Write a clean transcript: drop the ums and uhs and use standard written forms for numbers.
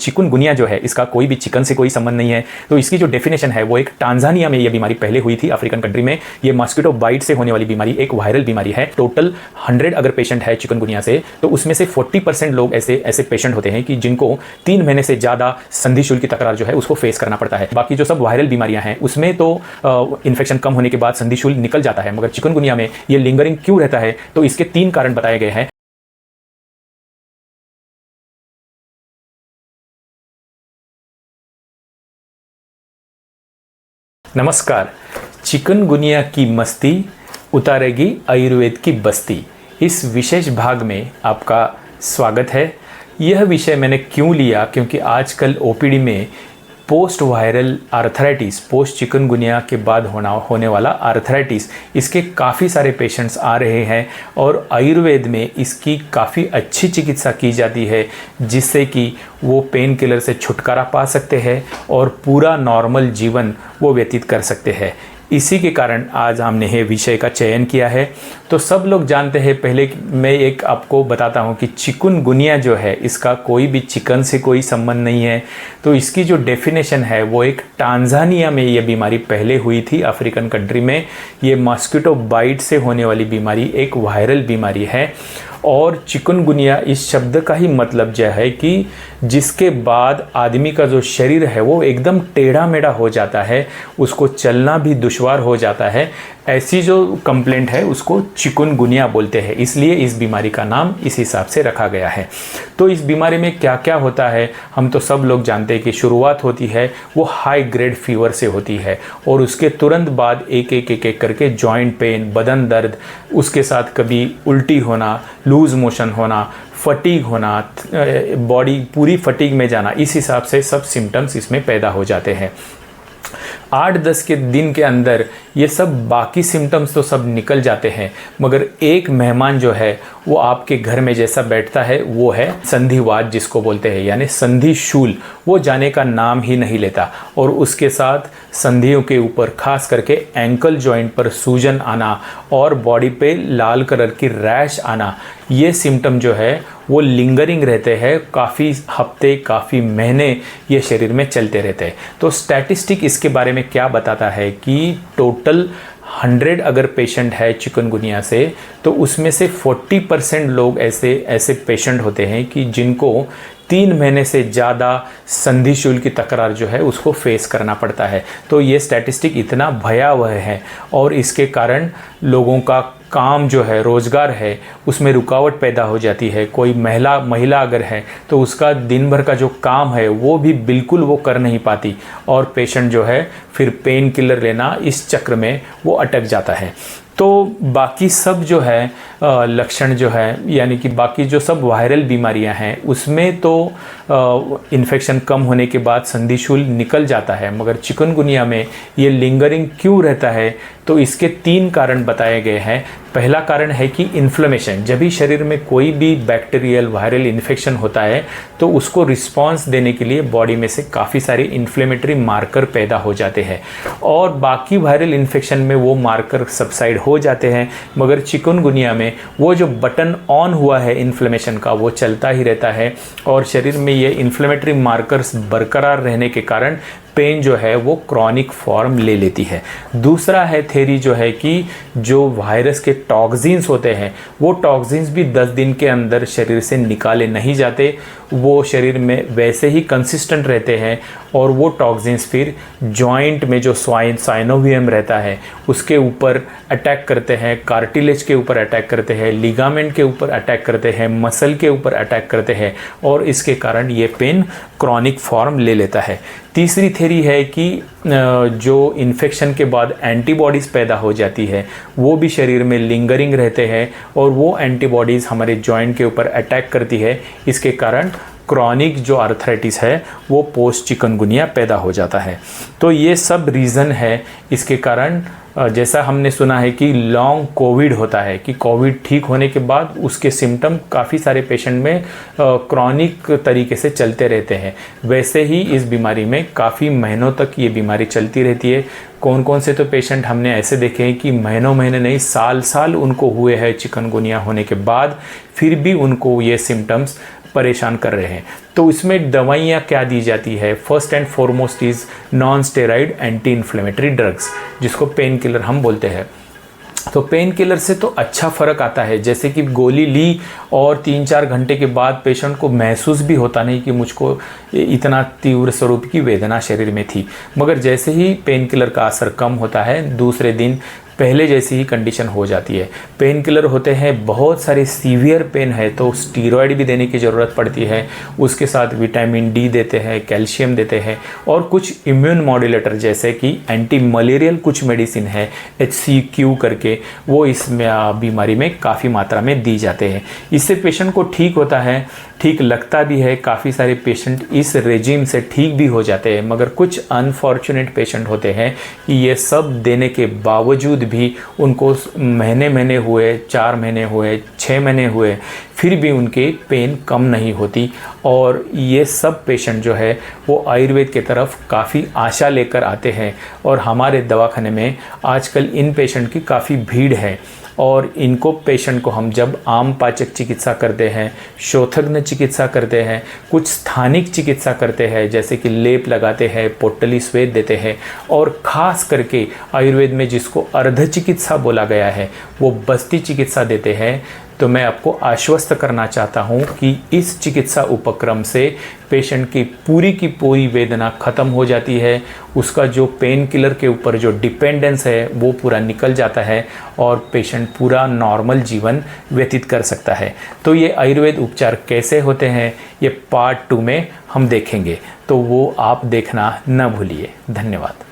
Chikungunya जो है इसका कोई भी चिकन से कोई संबंध नहीं है। तो इसकी जो डेफिनेशन है वो एक टांजानिया में ये बीमारी पहले हुई थी, अफ्रीकन कंट्री में। ये मॉस्किटो बाइट से होने वाली बीमारी एक वायरल बीमारी है। टोटल 100 अगर पेशेंट है चिकनगुनिया से तो उसमें से 40% लोग ऐसे पेशेंट होते हैं कि जिनको 3 महीने से ज़्यादा संधि शूल की तकरार जो है उसको फेस करना पड़ता है। बाकी जो सब वायरल बीमारियां हैं उसमें तो इन्फेक्शन कम होने के बाद संधि शूल निकल जाता है, मगर चिकनगुनिया में ये लिंगरिंग क्यों रहता है तो इसके 3 कारण बताए गए हैं। नमस्कार, चिकनगुनिया की मस्ती उतारेगी आयुर्वेद की बस्ती, इस विशेष भाग में आपका स्वागत है। यह विषय मैंने क्यों लिया, क्योंकि आजकल ओपीडी में post viral arthritis, post chikungunya के बाद होने वाला आर्थराइटिस, इसके काफ़ी सारे पेशेंट्स आ रहे हैं और आयुर्वेद में इसकी काफ़ी अच्छी चिकित्सा की जाती है, जिससे कि वो पेन किलर से छुटकारा पा सकते हैं और पूरा नॉर्मल जीवन वो व्यतीत कर सकते हैं। इसी के कारण आज हमने ये विषय का चयन किया है। तो सब लोग जानते हैं, पहले मैं एक आपको बताता हूँ कि चिकनगुनिया जो है इसका कोई भी चिकन से कोई संबंध नहीं है। तो इसकी जो डेफिनेशन है वो एक टांजानिया में ये बीमारी पहले हुई थी, अफ्रीकन कंट्री में। ये मॉस्किटो बाइट से होने वाली बीमारी एक वायरल बीमारी है। और चिकनगुनिया इस शब्द का ही मतलब यह है कि जिसके बाद आदमी का जो शरीर है वो एकदम टेढ़ा मेढ़ा हो जाता है, उसको चलना भी दुश्वार हो जाता है। ऐसी जो कंप्लेंट है उसको चिकनगुनिया बोलते हैं, इसलिए इस बीमारी का नाम इस हिसाब से रखा गया है। तो इस बीमारी में क्या क्या होता है हम तो सब लोग जानते हैं कि शुरुआत होती है वो हाई ग्रेड फीवर से होती है और उसके तुरंत बाद एक करके जॉइंट पेन, बदन दर्द, उसके साथ कभी उल्टी होना, लूज़ मोशन होना, फटीग होना, बॉडी पूरी फटीग में जाना, इस हिसाब से सब सिम्टम्स इसमें पैदा हो जाते हैं। 8-10 के दिन के अंदर ये सब बाकी सिम्टम्स तो सब निकल जाते हैं, मगर एक मेहमान जो है वो आपके घर में जैसा बैठता है वो है संधिवात जिसको बोलते हैं, यानी संधि शूल, वो जाने का नाम ही नहीं लेता। और उसके साथ संधियों के ऊपर खास करके एंकल जॉइंट पर सूजन आना और बॉडी पे लाल कलर की रैश आना, ये सिम्टम जो है वो लिंगरिंग रहते हैं, काफ़ी हफ्ते, काफ़ी महीने ये शरीर में चलते रहते हैं। तो स्टैटिस्टिक इसके बारे में क्या बताता है कि टोटल 100 अगर पेशेंट है चिकनगुनिया से तो उसमें से 40% लोग ऐसे पेशेंट होते हैं कि जिनको 3 महीने से ज़्यादा संधि शूल की तकरार जो है उसको फेस करना पड़ता है। तो ये स्टैटिस्टिक इतना भयावह है और इसके कारण लोगों का काम जो है, रोज़गार है, उसमें रुकावट पैदा हो जाती है। कोई महिला अगर है तो उसका दिन भर का जो काम है वो भी बिल्कुल वो कर नहीं पाती और पेशेंट जो है फिर पेन किलर लेना, इस चक्र में वो अटक जाता है। तो बाकी सब जो है लक्षण जो है, यानी कि बाकी जो सब वायरल बीमारियां हैं उसमें तो इन्फेक्शन कम होने के बाद संधि शूल निकल जाता है, मगर चिकनगुनिया में ये लिंगरिंग क्यों रहता है तो इसके 3 कारण बताए गए हैं। पहला कारण है कि इन्फ्लेमेशन, जब भी शरीर में कोई भी बैक्टीरियल वायरल इन्फेक्शन होता है तो उसको रिस्पांस देने के लिए बॉडी में से काफ़ी सारे इन्फ्लेमेटरी मार्कर पैदा हो जाते हैं और बाकी वायरल इन्फेक्शन में वो मार्कर सबसाइड हो जाते हैं, मगर चिकनगुनिया में वो जो बटन ऑन हुआ है इन्फ्लेमेशन का वो चलता ही रहता है और शरीर में ये इन्फ्लेमेटरी मार्कर्स बरकरार रहने के कारण पेन जो है वो क्रॉनिक फॉर्म ले लेती है। दूसरा है थ्योरी जो है कि जो वायरस के टॉक्सिन्स होते हैं वो टॉक्सिन्स भी 10 दिन के अंदर शरीर से निकाले नहीं जाते, वो शरीर में वैसे ही कंसिस्टेंट रहते हैं और वो टॉक्सिन्स फिर जॉइंट में जो साइनोवियम रहता है उसके ऊपर अटैक करते हैं, कार्टिलेज के ऊपर अटैक करते हैं, लिगामेंट के ऊपर अटैक करते हैं, मसल के ऊपर अटैक करते हैं और इसके कारण ये पेन क्रॉनिक फॉर्म ले लेता है। तीसरी थ्योरी है कि जो इन्फेक्शन के बाद एंटीबॉडीज़ पैदा हो जाती है वो भी शरीर में लिंगरिंग रहते हैं और वो एंटीबॉडीज़ हमारे जॉइंट के ऊपर अटैक करती है, इसके कारण क्रॉनिक जो आर्थराइटिस है वो पोस्ट चिकनगुनिया पैदा हो जाता है। तो ये सब रीज़न है इसके कारण। जैसा हमने सुना है कि लॉन्ग कोविड होता है, कि कोविड ठीक होने के बाद उसके सिम्टम काफ़ी सारे पेशेंट में क्रॉनिक तरीके से चलते रहते हैं, वैसे ही इस बीमारी में काफ़ी महीनों तक ये बीमारी चलती रहती है। कौन कौन से तो पेशेंट हमने ऐसे देखे हैं कि महीने नहीं साल उनको हुए हैं चिकनगुनिया होने के बाद, फिर भी उनको ये सिम्टम्स परेशान कर रहे हैं। तो इसमें दवाइयाँ क्या दी जाती है? First and foremost is non steroid anti inflammatory drugs, जिसको पेन किलर हम बोलते हैं। तो पेन किलर से तो अच्छा फ़र्क आता है, जैसे कि गोली ली और 3-4 घंटे के बाद पेशेंट को महसूस भी होता नहीं कि मुझको इतना तीव्र स्वरूप की वेदना शरीर में थी। मगर जैसे ही पेन किलर का असर कम होता है, दूसरे दिन पहले जैसी ही कंडीशन हो जाती है। पेन किलर होते हैं, बहुत सारे सीवियर पेन है तो स्टीरॉयड भी देने की ज़रूरत पड़ती है, उसके साथ विटामिन डी देते हैं, कैल्शियम देते हैं, और कुछ इम्यून मॉड्यूलेटर जैसे कि एंटी मलेरियल कुछ मेडिसिन है HCQ करके, वो इस बीमारी में काफ़ी मात्रा में दी जाते हैं। इससे पेशेंट को ठीक होता है, ठीक लगता भी है। काफ़ी सारे पेशेंट इस रेजिम से ठीक भी हो जाते हैं, मगर कुछ अनफॉर्चुनेट पेशेंट होते हैं कि ये सब देने के बावजूद भी उनको महीने हुए, 4 महीने हुए, 6 महीने हुए, फिर भी उनके पेन कम नहीं होती। और ये सब पेशेंट जो है वो आयुर्वेद के तरफ काफ़ी आशा लेकर आते हैं, और हमारे दवाखाने में आजकल इन पेशेंट की काफ़ी भीड़ है। और इनको पेशेंट को हम जब आम पाचक चिकित्सा करते हैं, शोथग्न चिकित्सा करते हैं, कुछ स्थानिक चिकित्सा करते हैं जैसे कि लेप लगाते हैं, पोटली स्वेद देते हैं, और ख़ास करके आयुर्वेद में जिसको अर्ध चिकित्सा बोला गया है वो बस्ती चिकित्सा देते हैं, तो मैं आपको आश्वस्त करना चाहता हूं कि इस चिकित्सा उपक्रम से पेशेंट की पूरी वेदना ख़त्म हो जाती है। उसका जो पेन किलर के ऊपर जो डिपेंडेंस है वो पूरा निकल जाता है, और पेशेंट पूरा नॉर्मल जीवन व्यतीत कर सकता है। तो ये आयुर्वेद उपचार कैसे होते हैं ये पार्ट 2 में हम देखेंगे, तो वो आप देखना न भूलिए। धन्यवाद।